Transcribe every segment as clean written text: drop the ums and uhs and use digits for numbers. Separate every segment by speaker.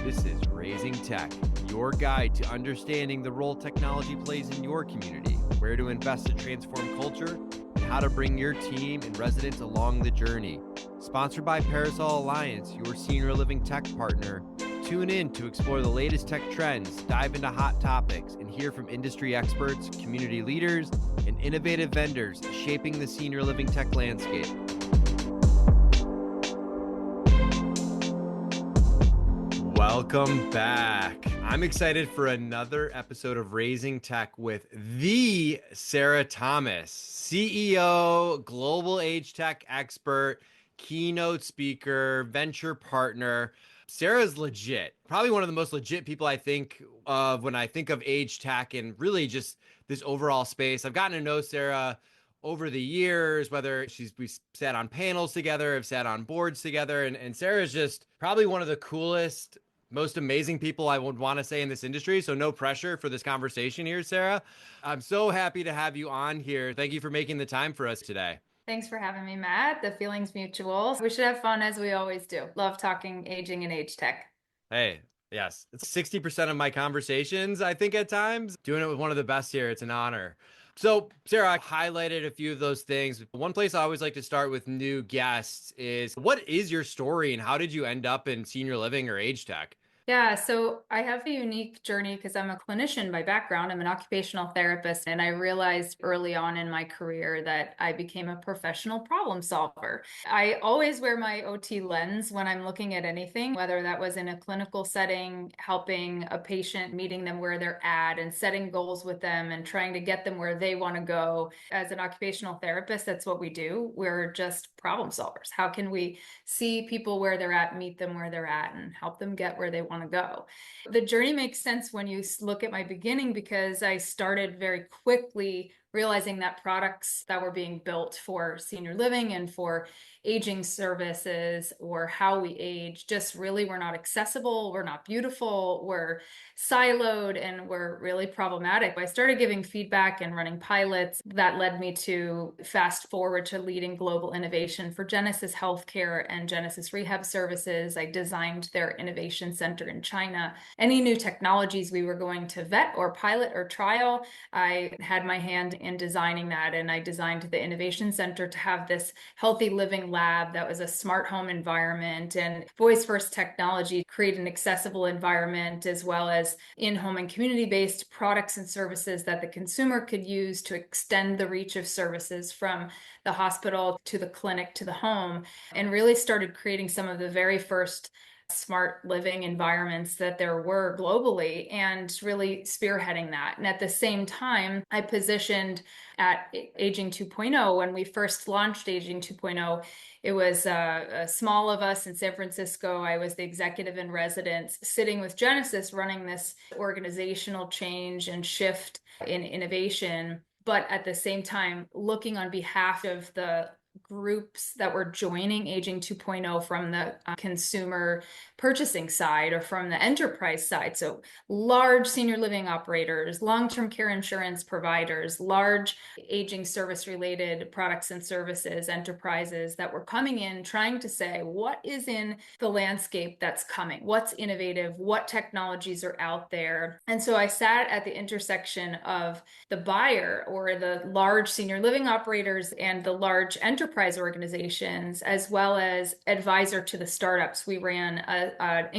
Speaker 1: This is Raising Tech, your guide to understanding the role technology plays in your community, where to invest to transform culture, and how to bring your team and residents along the journey. Sponsored by Parasol Alliance, your senior living tech partner. Tune in to explore the latest tech trends, dive into hot topics, and hear from industry experts, community leaders, and innovative vendors shaping the senior living tech landscape. Welcome back. I'm excited for another episode of Raising Tech with the Sarah Thomas, CEO, global AgeTech expert, keynote speaker, venture partner. Sarah's legit. Probably one of the most legit people I think of when I think of AgeTech and really just this overall space. I've gotten to know Sarah over the years, whether we've sat on panels together, have sat on boards together, and Sarah's just probably one of the coolest, most amazing people I would want to say in this industry. So no pressure for this conversation here, Sarah. I'm so happy to have you on here. Thank you for making the time for us today.
Speaker 2: Thanks for having me, Matt. The feeling's mutual. We should have fun as we always do. Love talking aging and age tech.
Speaker 1: Hey, yes, it's 60% of my conversations, I think at times. Doing it with one of the best here, it's an honor. So, Sarah, I highlighted a few of those things. One place I always like to start with new guests is what is your story and how did you end up in senior living or age tech?
Speaker 2: Yeah, so I have a unique journey because I'm a clinician by background. I'm an occupational therapist, and I realized early on in my career that I became a professional problem solver. I always wear my OT lens when I'm looking at anything, whether that was in a clinical setting, helping a patient, meeting them where they're at, and setting goals with them and trying to get them where they want to go. As an occupational therapist, that's what we do. We're just problem solvers. How can we see people where they're at, meet them where they're at, and help them get where they want to go? The journey makes sense when you look at my beginning because I started very quickly realizing that products that were being built for senior living and for aging services or how we age just really were not accessible, were not beautiful, were siloed, and were really problematic. I started giving feedback and running pilots that led me to fast forward to leading global innovation for Genesis Healthcare and Genesis Rehab Services. I designed their innovation center in China. Any new technologies we were going to vet or pilot or trial, I had my hand in designing that, and I designed the innovation center to have this healthy living lab that was a smart home environment and voice first technology, create an accessible environment, as well as in-home and community-based products and services that the consumer could use to extend the reach of services from the hospital to the clinic to the home, and really started creating some of the very first smart living environments that there were globally and really spearheading that. And at the same time, I positioned at Aging 2.0. When we first launched Aging 2.0, it was small of us in San Francisco. I was the executive in residence sitting with Genesis running this organizational change and shift in innovation, but at the same time looking on behalf of the groups that were joining Aging 2.0 from the consumer purchasing side or from the enterprise side. So large senior living operators, long-term care insurance providers, large aging service related products and services, enterprises that were coming in trying to say, what is in the landscape that's coming? What's innovative? What technologies are out there? And so I sat at the intersection of the buyer or the large senior living operators and the large enterprise organizations, as well as advisor to the startups. We ran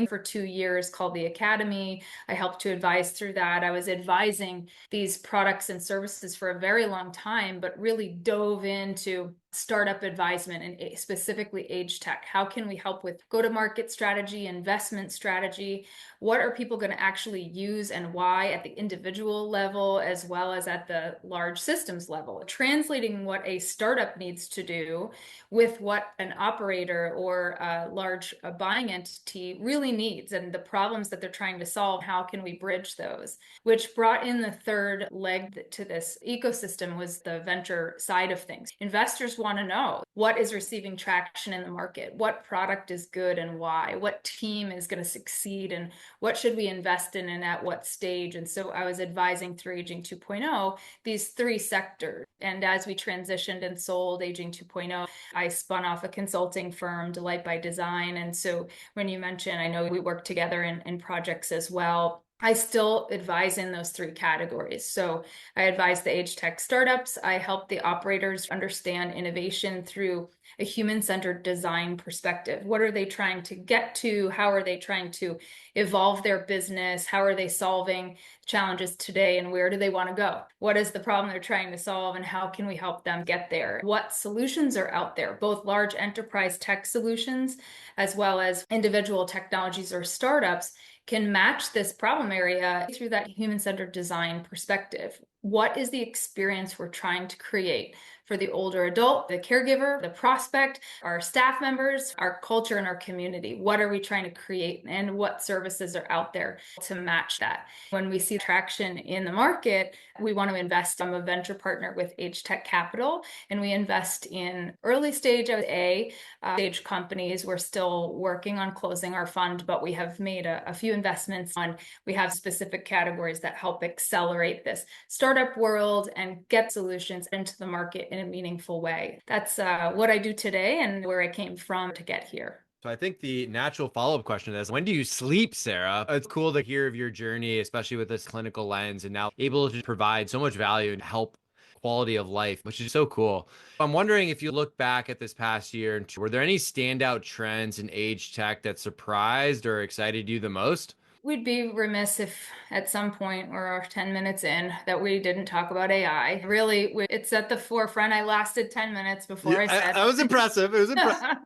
Speaker 2: for 2 years called the Academy. I helped to advise through that. I was advising these products and services for a very long time, but really dove into startup advisement and specifically age tech. How can we help with go-to-market strategy, investment strategy? What are people going to actually use and why at the individual level as well as at the large systems level? Translating what a startup needs to do with what an operator or a large buying entity really needs and the problems that they're trying to solve. How can we bridge those? Which brought in the third leg to this ecosystem was the venture side of things. Investors want to know what is receiving traction in the market, what product is good and why, what team is going to succeed, and what should we invest in and at what stage. And so I was advising through Aging 2.0 these three sectors. And as we transitioned and sold Aging 2.0, I spun off a consulting firm, Delight by Design. And so when you mentioned, I know we work together in projects as well. I still advise in those three categories. So I advise the AgeTech startups. I help the operators understand innovation through a human-centered design perspective. What are they trying to get to? How are they trying to evolve their business? How are they solving challenges today, and where do they want to go? What is the problem they're trying to solve, and how can we help them get there? What solutions are out there, both large enterprise tech solutions as well as individual technologies or startups can match this problem area through that human-centered design perspective. What is the experience we're trying to create for the older adult, the caregiver, the prospect, our staff members, our culture, and our community? What are we trying to create, and what services are out there to match that? When we see traction in the market, we want to invest. I'm a venture partner with AgeTech Capital, and we invest in early stage stage companies. We're still working on closing our fund, but we have made a few investments on, we have specific categories that help accelerate this startup world and get solutions into the market in a meaningful way. That's what I do today and where I came from to get here.
Speaker 1: So I think the natural follow-up question is, when do you sleep, Sarah? It's cool to hear of your journey, especially with this clinical lens and now able to provide so much value and help quality of life, which is so cool. I'm wondering, if you look back at this past year, were there any standout trends in age tech that surprised or excited you the most?
Speaker 2: We'd be remiss if at some point we're 10 minutes in that we didn't talk about AI. Really, it's at the forefront. I lasted 10 minutes before I said
Speaker 1: That was impressive. It was impressive.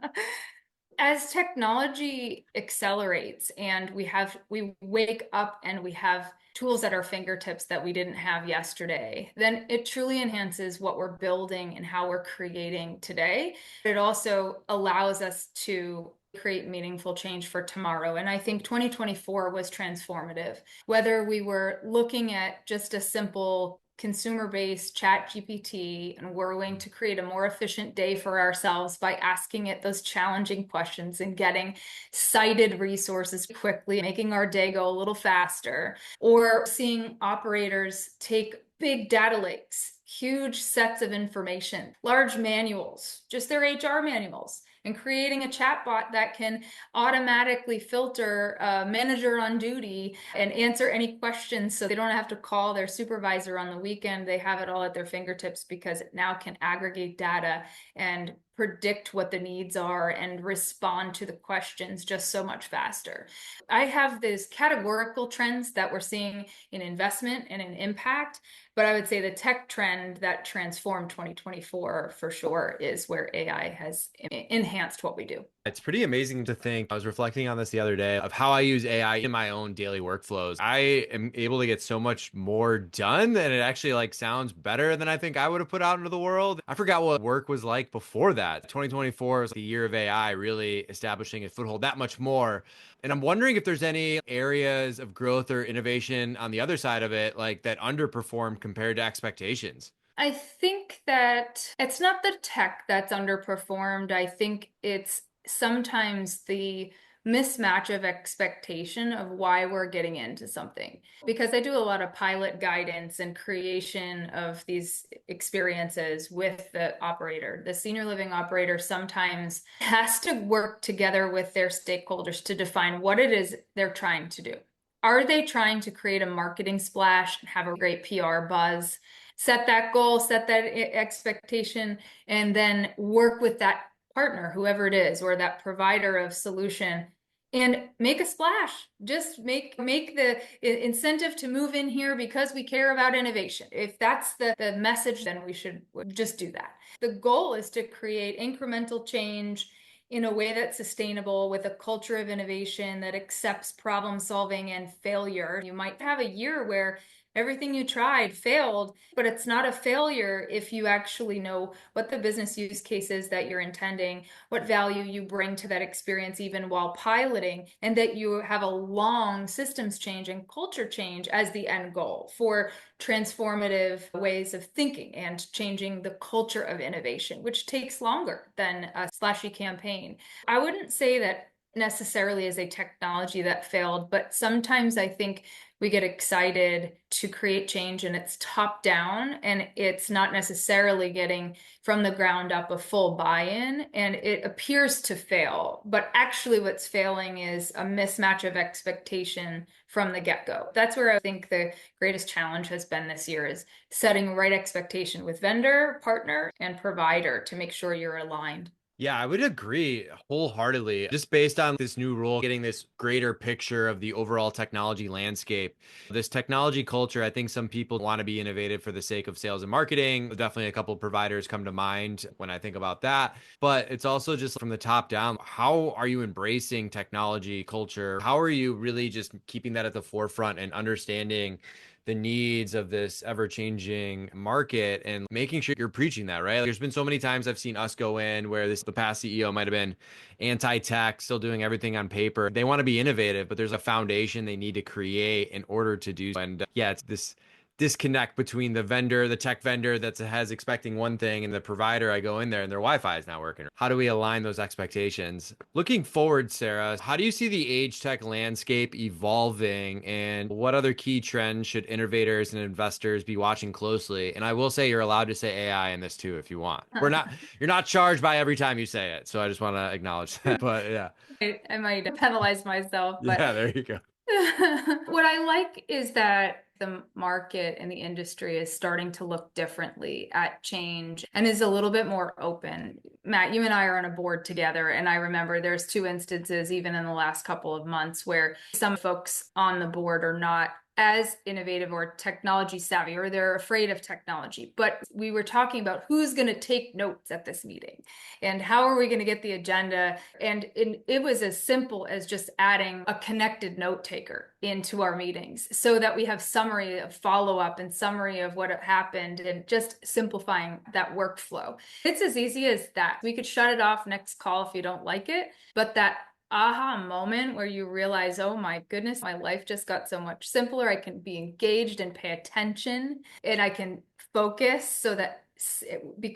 Speaker 2: as technology accelerates and we wake up and we have tools at our fingertips that we didn't have yesterday, then it truly enhances what we're building and how we're creating today. It also allows us to create meaningful change for tomorrow. And I think 2024 was transformative. Whether we were looking at just a simple consumer-based chat GPT and we're going to create a more efficient day for ourselves by asking it those challenging questions and getting cited resources quickly, making our day go a little faster, or seeing operators take big data lakes, huge sets of information, large manuals, just their HR manuals, and creating a chatbot that can automatically filter a manager on duty and answer any questions so they don't have to call their supervisor on the weekend. They have it all at their fingertips because it now can aggregate data and predict what the needs are and respond to the questions just so much faster. I have these categorical trends that we're seeing in investment and in impact, but I would say the tech trend that transformed 2024 for sure is where AI has enhanced what we do.
Speaker 1: It's pretty amazing to think. I was reflecting on this the other day of how I use AI in my own daily workflows. I am able to get so much more done, and it actually sounds better than I think I would have put out into the world. I forgot what work was like before that. 2024 is the year of AI really establishing a foothold that much more. And I'm wondering if there's any areas of growth or innovation on the other side of it, that underperformed compared to expectations.
Speaker 2: I think that it's not the tech that's underperformed. I think it's sometimes the mismatch of expectation of why we're getting into something. Because I do a lot of pilot guidance and creation of these experiences with the operator. The senior living operator sometimes has to work together with their stakeholders to define what it is they're trying to do. Are they trying to create a marketing splash and have a great PR buzz? Set that goal, set that expectation, and then work with that partner, whoever it is, or that provider of solution, and make a splash. Just make the incentive to move in here because we care about innovation. If that's the message, then we should just do that. The goal is to create incremental change in a way that's sustainable with a culture of innovation that accepts problem solving and failure. You might have a year where everything you tried failed, but it's not a failure if you actually know what the business use case is that you're intending, what value you bring to that experience, even while piloting, and that you have a long systems change and culture change as the end goal for transformative ways of thinking and changing the culture of innovation, which takes longer than a splashy campaign. I wouldn't say that necessarily as a technology that failed, but sometimes I think we get excited to create change and it's top down and it's not necessarily getting from the ground up a full buy-in and it appears to fail. But actually what's failing is a mismatch of expectation from the get-go. That's where I think the greatest challenge has been this year is setting right expectation with vendor, partner, and provider to make sure you're aligned.
Speaker 1: Yeah, I would agree wholeheartedly. Just based on this new rule, getting this greater picture of the overall technology landscape, this technology culture, I think some people want to be innovative for the sake of sales and marketing. Definitely a couple of providers come to mind when I think about that. But it's also just from the top down. How are you embracing technology culture? How are you really just keeping that at the forefront and understanding the needs of this ever-changing market and making sure you're preaching that, right? Like, there's been so many times I've seen us go in where the past CEO might have been anti-tech, still doing everything on paper. They want to be innovative, but there's a foundation they need to create in order to do so. And yeah, it's this disconnect between the vendor, the tech vendor that has expecting one thing, and the provider. I go in there and their Wi-Fi is not working. How do we align those expectations? Looking forward, Sarah, how do you see the age tech landscape evolving, and what other key trends should innovators and investors be watching closely? And I will say you're allowed to say AI in this too if you want. You're not charged by every time you say it, so I just want to acknowledge that. But yeah,
Speaker 2: I might penalize myself, but
Speaker 1: yeah, there you go.
Speaker 2: what I like is that the market and the industry is starting to look differently at change and is a little bit more open. Matt, you and I are on a board together, and I remember there's two instances, even in the last couple of months, where some folks on the board are not as innovative or technology savvy, or they're afraid of technology. But we were talking about who's going to take notes at this meeting and how are we going to get the agenda. And it was as simple as just adding a connected note taker into our meetings so that we have summary of follow-up and summary of what happened and just simplifying that workflow. It's as easy as that. We could shut it off next call if you don't like it, but that aha moment where you realize, oh my goodness, my life just got so much simpler. I can be engaged and pay attention, and I can focus so that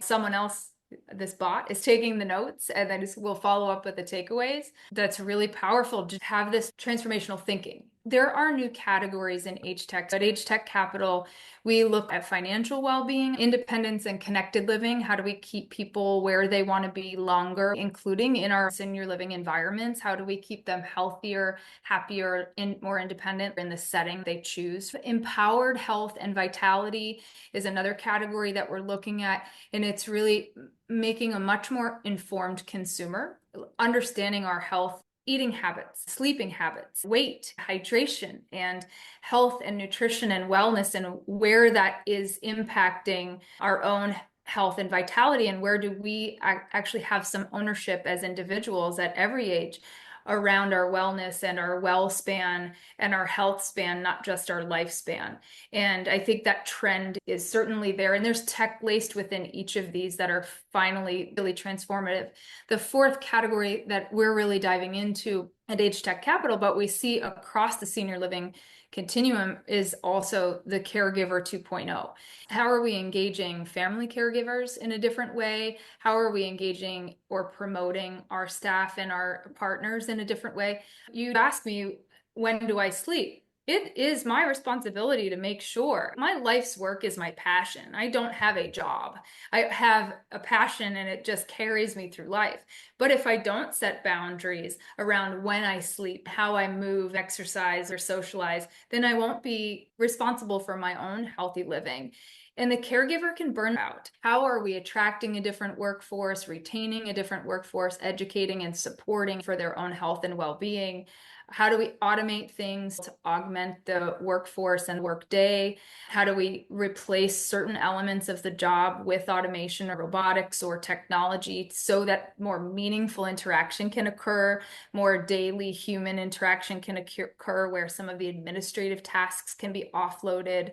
Speaker 2: someone else, this bot, is taking the notes and then we'll follow up with the takeaways. That's really powerful to have this transformational thinking. There are new categories in AgeTech. At AgeTech Capital, we look at financial well-being, independence, and connected living. How do we keep people where they want to be longer, including in our senior living environments? How do we keep them healthier, happier, and more independent in the setting they choose? Empowered health and vitality is another category that we're looking at, and it's really making a much more informed consumer, understanding our health, eating habits, sleeping habits, weight, hydration, and health and nutrition and wellness, and where that is impacting our own health and vitality, and where do we actually have some ownership as individuals at every age around our wellness and our well span and our health span, not just our lifespan. And I think that trend is certainly there. And there's tech laced within each of these that are finally really transformative. The fourth category that we're really diving into at AgeTech Capital, but we see across the senior living continuum, is also the caregiver 2.0. How are we engaging family caregivers in a different way? How are we engaging or promoting our staff and our partners in a different way? You asked me, when do I sleep? It is my responsibility to make sure my life's work is my passion. I don't have a job. I have a passion and it just carries me through life. But if I don't set boundaries around when I sleep, how I move, exercise, or socialize, then I won't be responsible for my own healthy living. And the caregiver can burn out. How are we attracting a different workforce, retaining a different workforce, educating and supporting for their own health and well-being? How do we automate things to augment the workforce and workday? How do we replace certain elements of the job with automation or robotics or technology so that more meaningful interaction can occur, more daily human interaction can occur, where some of the administrative tasks can be offloaded?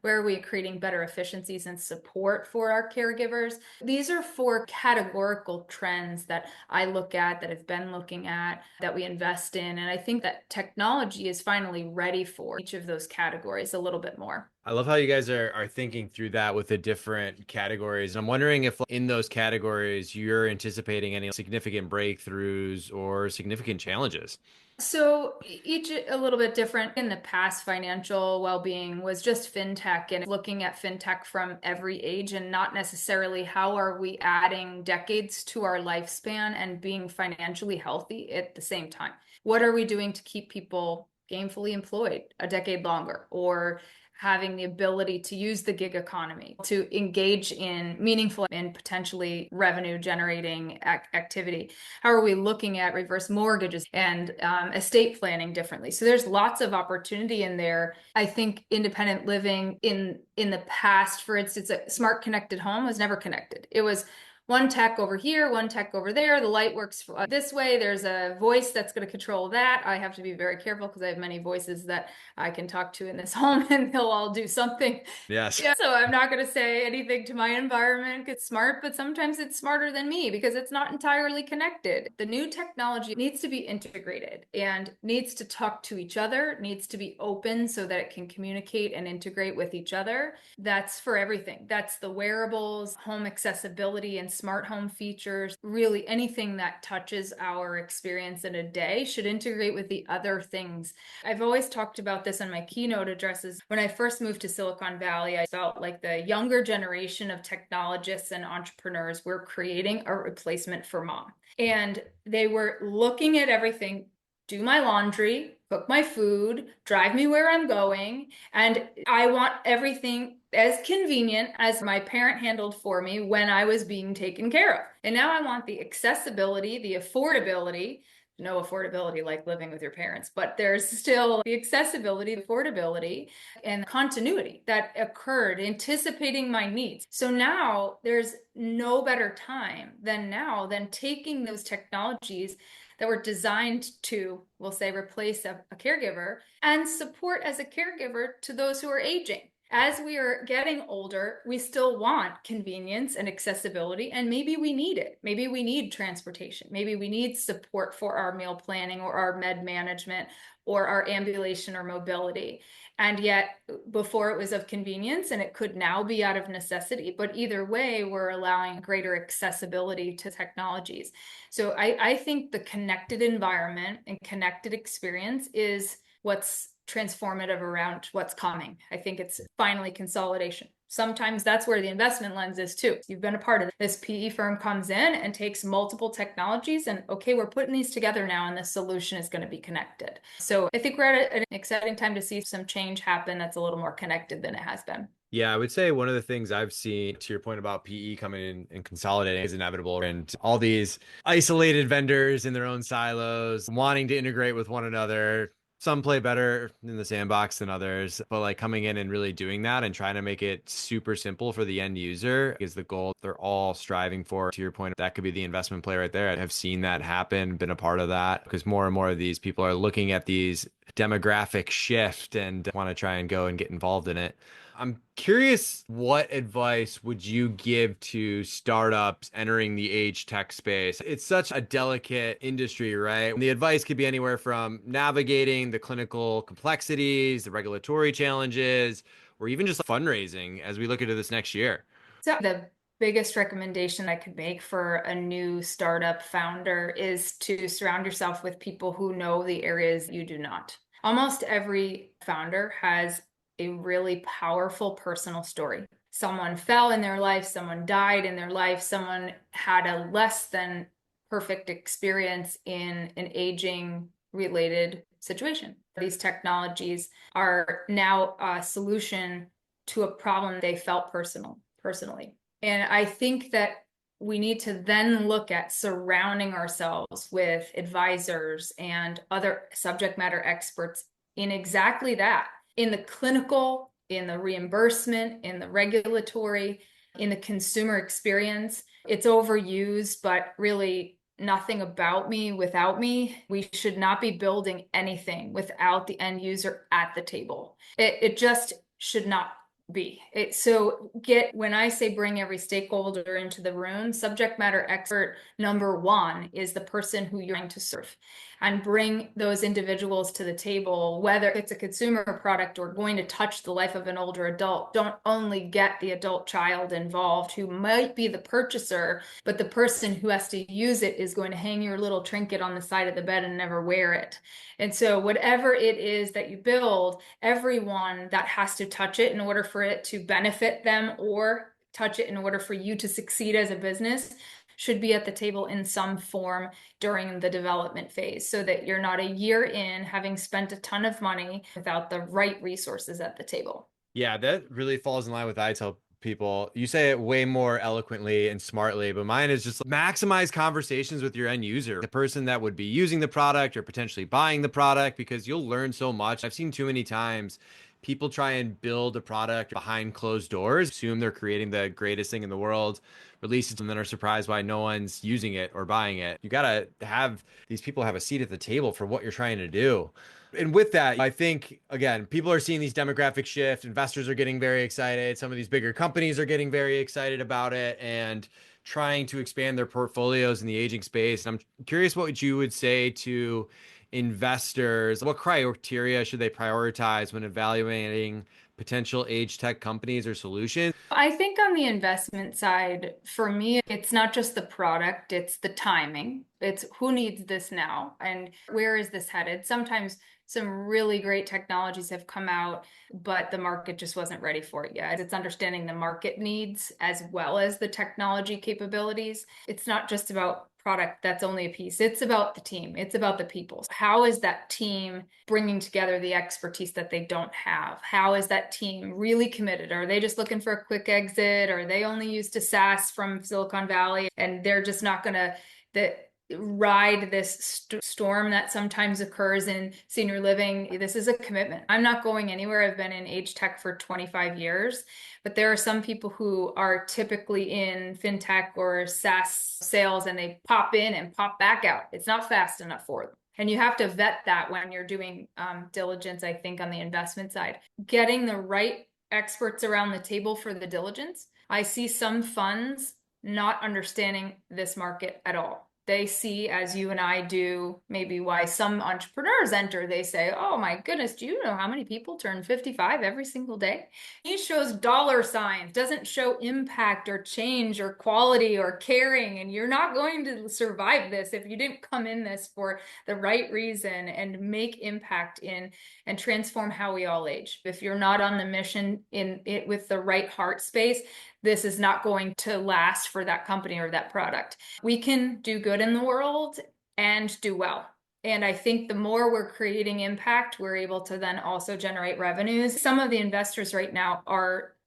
Speaker 2: Where are we creating better efficiencies and support for our caregivers? These are four categorical trends that I look at, that I've been looking at, that we invest in. And I think that technology is finally ready for each of those categories a little bit more.
Speaker 1: I love how you guys are thinking through that with the different categories. I'm wondering if in those categories you're anticipating any significant breakthroughs or significant challenges.
Speaker 2: So each a little bit different. In the past, financial well-being was just fintech and looking at fintech from every age and not necessarily how are we adding decades to our lifespan and being financially healthy at the same time. What are we doing to keep people gainfully employed a decade longer, or having the ability to use the gig economy to engage in meaningful and potentially revenue generating activity? How are we looking at reverse mortgages and estate planning differently? So there's lots of opportunity in there. I think independent living in the past, for instance, a smart connected home was never connected. It was one tech over here, one tech over there. The light works this way. There's a voice that's going to control that. I have to be very careful because I have many voices that I can talk to in this home and they'll all do something.
Speaker 1: Yes.
Speaker 2: Yeah, so I'm not going to say anything to my environment. It's smart, but sometimes it's smarter than me because it's not entirely connected. The new technology needs to be integrated and needs to talk to each other, needs to be open so that it can communicate and integrate with each other. That's for everything. That's the wearables, home accessibility, and smart home features. Really, anything that touches our experience in a day should integrate with the other things. I've always talked about this in my keynote addresses. When I first moved to Silicon Valley, I felt like the younger generation of technologists and entrepreneurs were creating a replacement for mom. And they were looking at everything: do my laundry, cook my food, drive me where I'm going. And I want everything as convenient as my parent handled for me when I was being taken care of. And now I want the accessibility, the affordability. No affordability like living with your parents, but there's still the accessibility, affordability, and continuity that occurred, anticipating my needs. So now there's no better time than now than taking those technologies that were designed to, we'll say, replace a caregiver and support as a caregiver to those who are aging. As we are getting older, we still want convenience and accessibility, and maybe we need it. Maybe we need transportation. Maybe we need support for our meal planning or our med management or our ambulation or mobility. And yet, before it was of convenience, and it could now be out of necessity. But either way, we're allowing greater accessibility to technologies. So I think the connected environment and connected experience is what's transformative around what's coming. I think it's finally consolidation. Sometimes that's where the investment lens is too. You've been a part of it. This PE firm comes in and takes multiple technologies and, okay, we're putting these together now and the solution is going to be connected. So I think we're at an exciting time to see some change happen that's a little more connected than it has been.
Speaker 1: Yeah, I would say one of the things I've seen, to your point about PE coming in and consolidating, is inevitable. And all these isolated vendors in their own silos, wanting to integrate with one another. Some play better in the sandbox than others, but like coming in and really doing that and trying to make it super simple for the end user is the goal they're all striving for. To your point, that could be the investment play right there. I have seen that happen, been a part of that, because more and more of these people are looking at these demographic shift and want to try and go and get involved in it. I'm curious, what advice would you give to startups entering the age tech space? It's such a delicate industry, right? The advice could be anywhere from navigating the clinical complexities, the regulatory challenges, or even just fundraising as we look into this next year.
Speaker 2: So the biggest recommendation I could make for a new startup founder is to surround yourself with people who know the areas you do not. Almost every founder has a really powerful personal story. Someone fell in their life, someone died in their life, someone had a less than perfect experience in an aging related situation. These technologies are now a solution to a problem they felt personally. And I think that we need to then look at surrounding ourselves with advisors and other subject matter experts in exactly that, in the clinical, in the reimbursement, in the regulatory, in the consumer experience. It's overused, but really nothing about me without me. We should not be building anything without the end user at the table. It just should not be. So when I say bring every stakeholder into the room, subject matter expert number one is the person who you're trying to serve, and bring those individuals to the table, whether it's a consumer product or going to touch the life of an older adult. Don't only get the adult child involved who might be the purchaser, but the person who has to use it is going to hang your little trinket on the side of the bed and never wear it. And so whatever it is that you build, everyone that has to touch it in order for it to benefit them or touch it in order for you to succeed as a business should be at the table in some form during the development phase, so that you're not a year in having spent a ton of money without the right resources at the table.
Speaker 1: Yeah, that really falls in line with what I tell people. You say it way more eloquently and smartly, but mine is just maximize conversations with your end user, the person that would be using the product or potentially buying the product, because you'll learn so much. I've seen too many times people try and build a product behind closed doors, assume they're creating the greatest thing in the world, release it, and then are surprised why no one's using it or buying it. You got to have these people have a seat at the table for what you're trying to do. And with that, I think, again, people are seeing these demographic shift. Investors are getting very excited. Some of these bigger companies are getting very excited about it and trying to expand their portfolios in the aging space. And I'm curious what you would say to investors. What criteria should they prioritize when evaluating potential age tech companies or solutions?
Speaker 2: I think on the investment side, for me, it's not just the product, it's the timing. It's who needs this now and where is this headed? Sometimes some really great technologies have come out, but the market just wasn't ready for it yet. It's understanding the market needs as well as the technology capabilities. It's not just about product, that's only a piece. It's about the team, it's about the people. How is that team bringing together the expertise that they don't have? How is that team really committed? Are they just looking for a quick exit? Are they only used to SaaS from Silicon Valley and they're just not going to ride this storm that sometimes occurs in senior living? This is a commitment. I'm not going anywhere. I've been in age tech for 25 years, but there are some people who are typically in fintech or SaaS sales and they pop in and pop back out. It's not fast enough for them. And you have to vet that when you're doing diligence, I think, on the investment side. Getting the right experts around the table for the diligence. I see some funds not understanding this market at all. They see, as you and I do, maybe why some entrepreneurs enter. They say, oh my goodness, do you know how many people turn 55 every single day? He shows dollar signs, doesn't show impact or change or quality or caring. And you're not going to survive this if you didn't come in this for the right reason and make impact in and transform how we all age. If you're not on the mission in it with the right heart space, this is not going to last for that company or that product. We can do good in the world and do well. And I think the more we're creating impact, we're able to then also generate revenues. Some of the investors right now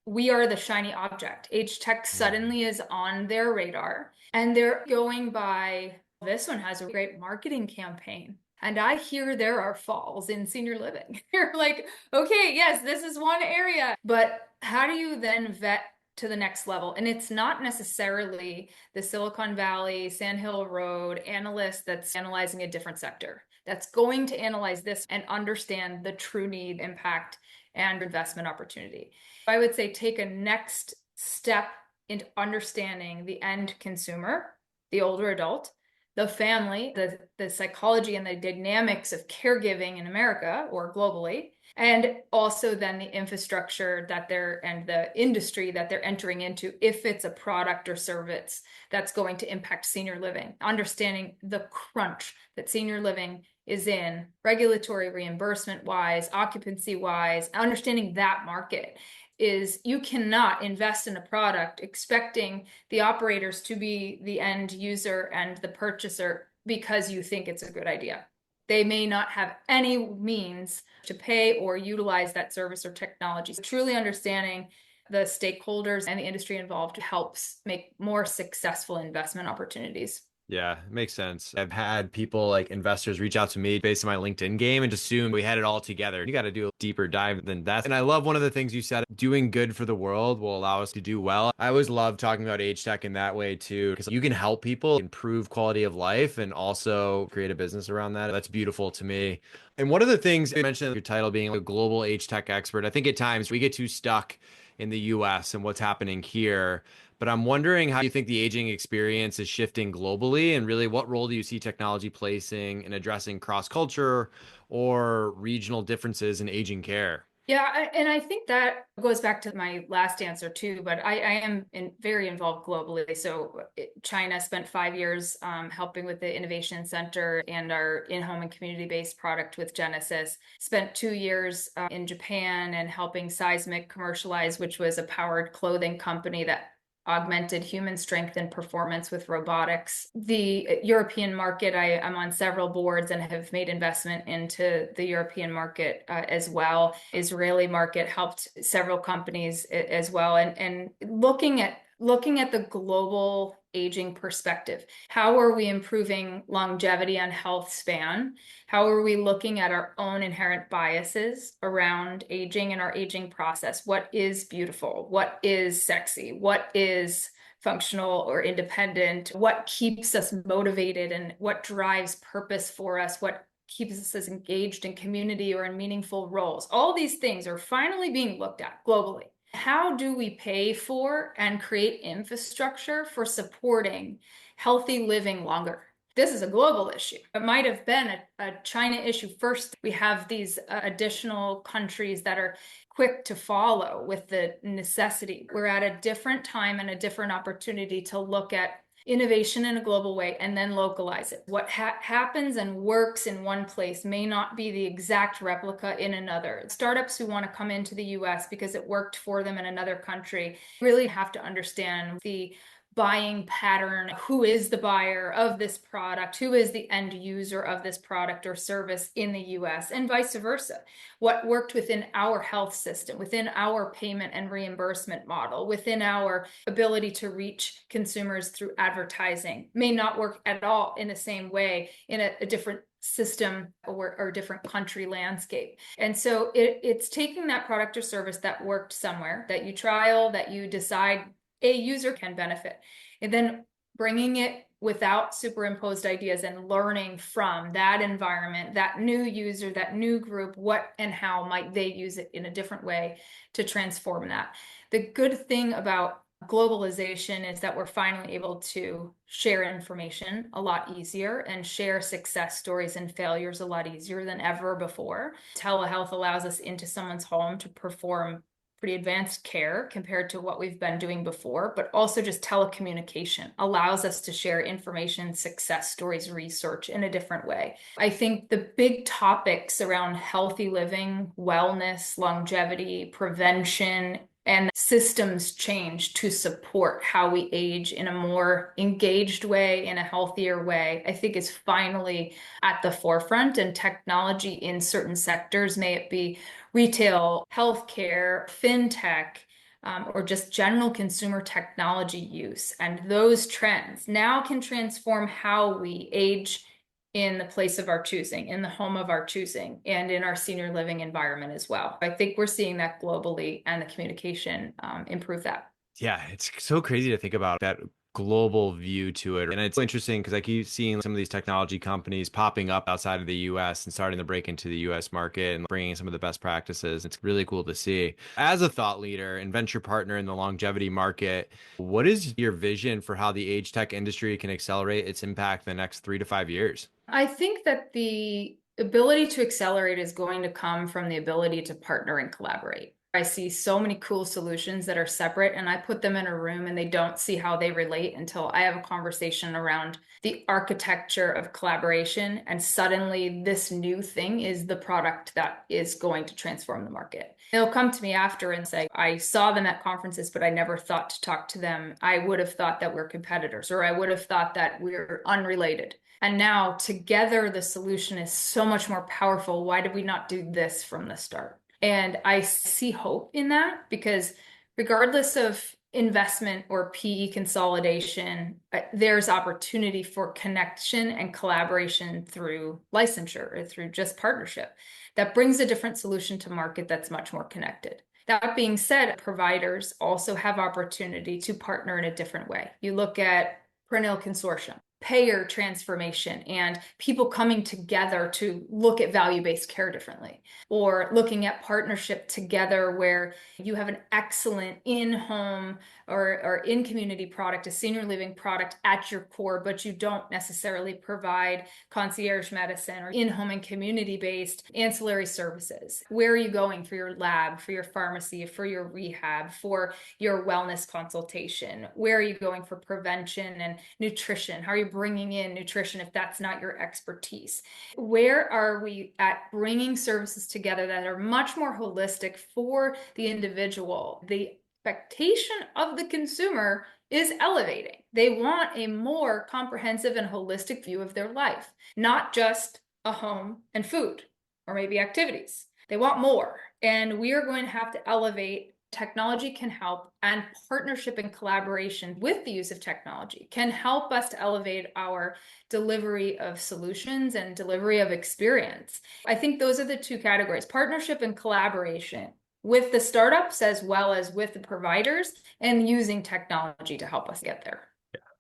Speaker 2: we are the shiny object. AgeTech suddenly is on their radar and they're going by, this one has a great marketing campaign. And I hear there are falls in senior living. You're like, okay, yes, this is one area. But how do you then vet to the next level? And it's not necessarily the Silicon Valley, Sand Hill Road analyst that's analyzing a different sector. That's going to analyze this and understand the true need, impact, and investment opportunity. I would say take a next step into understanding the end consumer, the older adult, the family, the psychology and the dynamics of caregiving in America or globally, and also then the infrastructure and the industry that they're entering into, if it's a product or service that's going to impact senior living. Understanding the crunch that senior living is in, regulatory reimbursement wise, occupancy wise, understanding that market. Is you cannot invest in a product expecting the operators to be the end user and the purchaser because you think it's a good idea. they may not have any means to pay or utilize that service or technology. So truly understanding the stakeholders and the industry involved helps make more successful investment opportunities.
Speaker 1: Yeah, it makes sense. I've had people like investors reach out to me based on my LinkedIn game and just assume we had it all together. You got to do a deeper dive than that. And I love one of the things you said, doing good for the world will allow us to do well. I always love talking about age tech in that way too, because you can help people improve quality of life and also create a business around that. That's beautiful to me. And one of the things you mentioned your title being a global age tech expert, I think at times we get too stuck in the US and what's happening here. But I'm wondering how you think the aging experience is shifting globally, and really what role do you see technology placing in addressing cross culture or regional differences in aging care?
Speaker 2: Yeah, and I think that goes back to my last answer too, but I am very involved globally. So China spent 5 years helping with the Innovation Center and our in-home and community-based product with Genesis. Spent 2 years in Japan and helping Seismic commercialize, which was a powered clothing company that augmented human strength and performance with robotics. The European market, I'm on several boards and have made investment into the European market as well. Israeli market helped several companies as well. And looking at the global aging perspective. How are we improving longevity and health span? How are we looking at our own inherent biases around aging and our aging process? What is beautiful? What is sexy? What is functional or independent? What keeps us motivated and what drives purpose for us? What keeps us as engaged in community or in meaningful roles? All these things are finally being looked at globally. How do we pay for and create infrastructure for supporting healthy living longer? This is a global issue. It might have been a China issue first. We have these additional countries that are quick to follow with the necessity. We're at a different time and a different opportunity to look at innovation in a global way and then localize it. What happens and works in one place may not be the exact replica in another. Startups who want to come into the US because it worked for them in another country really have to understand the buying pattern, who is the buyer of this product, who is the end user of this product or service in the US, and vice versa. What worked within our health system, within our payment and reimbursement model, within our ability to reach consumers through advertising may not work at all in the same way in a different system or different country landscape. And so it's taking that product or service that worked somewhere, that you trial, that you decide a user can benefit, and then bringing it without superimposed ideas and learning from that environment, that new user, that new group, what and how might they use it in a different way to transform that. The good thing about globalization is that we're finally able to share information a lot easier and share success stories and failures a lot easier than ever before. Telehealth allows us into someone's home to perform pretty advanced care compared to what we've been doing before, but also just telecommunication allows us to share information, success stories, research in a different way. I think the big topics around healthy living, wellness, longevity, prevention, and systems change to support how we age in a more engaged way, in a healthier way, I think is finally at the forefront. And technology in certain sectors, may it be retail, healthcare, fintech, or just general consumer technology use, and those trends now can transform how we age in the place of our choosing, in the home of our choosing, and in our senior living environment as well. I think we're seeing that globally, and the communication improve that.
Speaker 1: Yeah, it's so crazy to think about that global view to it. And it's interesting because I keep seeing some of these technology companies popping up outside of the US and starting to break into the US market and bringing some of the best practices. It's really cool to see. As a thought leader and venture partner in the longevity market, what is your vision for how the age tech industry can accelerate its impact in the next 3 to 5 years?
Speaker 2: I think that the ability to accelerate is going to come from the ability to partner and collaborate. I see so many cool solutions that are separate, and I put them in a room and they don't see how they relate until I have a conversation around the architecture of collaboration. And suddenly, this new thing is the product that is going to transform the market. They'll come to me after and say, I saw them at conferences, but I never thought to talk to them. I would have thought that we're competitors, or I would have thought that we're unrelated. And now together, the solution is so much more powerful. Why did we not do this from the start? And I see hope in that because regardless of investment or PE consolidation, there's opportunity for connection and collaboration through licensure or through just partnership that brings a different solution to market that's much more connected. That being said, providers also have opportunity to partner in a different way. You look at perennial consortium, payer transformation, and people coming together to look at value-based care differently, or looking at partnership together where you have an excellent in-home or in-community product, a senior living product at your core, but you don't necessarily provide concierge medicine or in-home and community-based ancillary services. Where are you going for your lab, for your pharmacy, for your rehab, for your wellness consultation? Where are you going for prevention and nutrition? How are you bringing in nutrition if that's not your expertise? Where are we at bringing services together that are much more holistic for the individual? The expectation of the consumer is elevating. They want a more comprehensive and holistic view of their life, not just a home and food or maybe activities. They want more. And we are going to have to elevate. Technology can help, and partnership and collaboration with the use of technology can help us to elevate our delivery of solutions and delivery of experience. I think those are the two categories: partnership and collaboration with the startups as well as with the providers, and using technology to help us get there.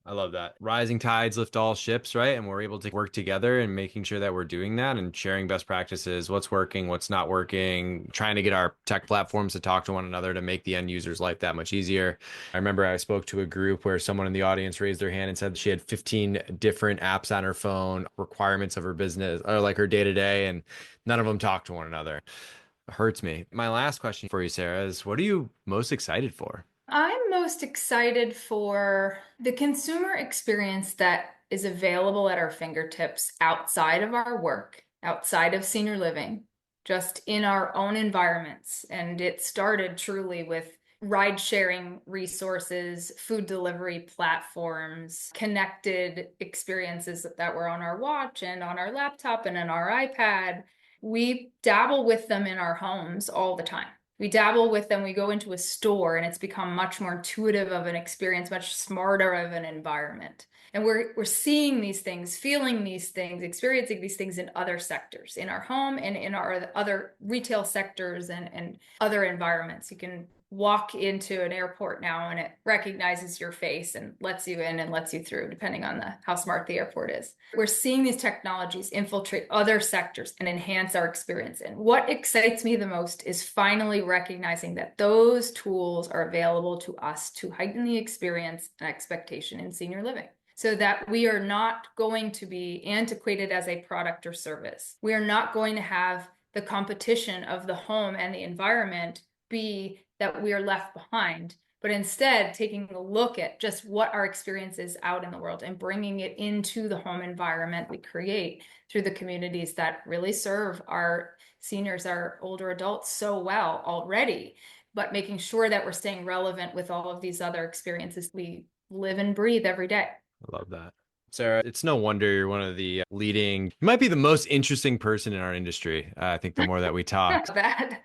Speaker 1: I love that. Rising tides lift all ships, right? And we're able to work together and making sure that we're doing that and sharing best practices, what's working, what's not working, trying to get our tech platforms to talk to one another to make the end user's life that much easier. I remember I spoke to a group where someone in the audience raised their hand and said she had 15 different apps on her phone, requirements of her business or like her day to day, and none of them talk to one another. It hurts me. My last question for you, Sarah, is what are you most excited for?
Speaker 2: I'm most excited for the consumer experience that is available at our fingertips outside of our work, outside of senior living, just in our own environments. And it started truly with ride sharing resources, food delivery platforms, connected experiences that were on our watch and on our laptop and on our iPad. We dabble with them in our homes all the time. We dabble with them, we go into a store, and it's become much more intuitive of an experience, much smarter of an environment. And we're seeing these things, feeling these things, experiencing these things in other sectors, in our home and in our other retail sectors and other environments. You can walk into an airport now and it recognizes your face and lets you in and lets you through, depending on how smart the airport is. We're seeing these technologies infiltrate other sectors and enhance our experience. And what excites me the most is finally recognizing that those tools are available to us to heighten the experience and expectation in senior living, so that we are not going to be antiquated as a product or service. We are not going to have the competition of the home and the environment be that we are left behind, but instead taking a look at just what our experience is out in the world and bringing it into the home environment we create through the communities that really serve our seniors, our older adults so well already, but making sure that we're staying relevant with all of these other experiences we live and breathe every day.
Speaker 1: I love that. Sarah, it's no wonder you're one of the leading, you might be the most interesting person in our industry. I think the more that we talk.
Speaker 2: Not bad.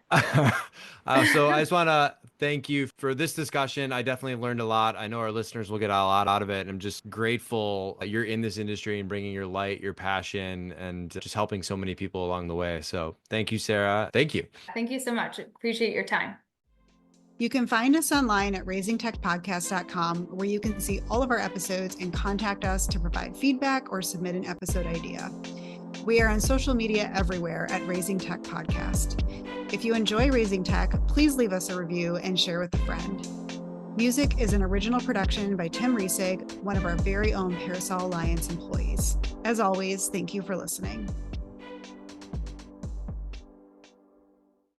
Speaker 1: So I just want to thank you for this discussion. I definitely learned a lot. I know our listeners will get a lot out of it. And I'm just grateful that you're in this industry and bringing your light, your passion, and just helping so many people along the way. So thank you, Sarah. Thank you.
Speaker 2: Thank you so much. Appreciate your time.
Speaker 3: You can find us online at raisingtechpodcast.com, where you can see all of our episodes and contact us to provide feedback or submit an episode idea. We are on social media everywhere at Raising Tech Podcast. If you enjoy Raising Tech, please leave us a review and share with a friend. Music is an original production by Tim Riesig, one of our very own Parasol Alliance employees. As always, thank you for listening.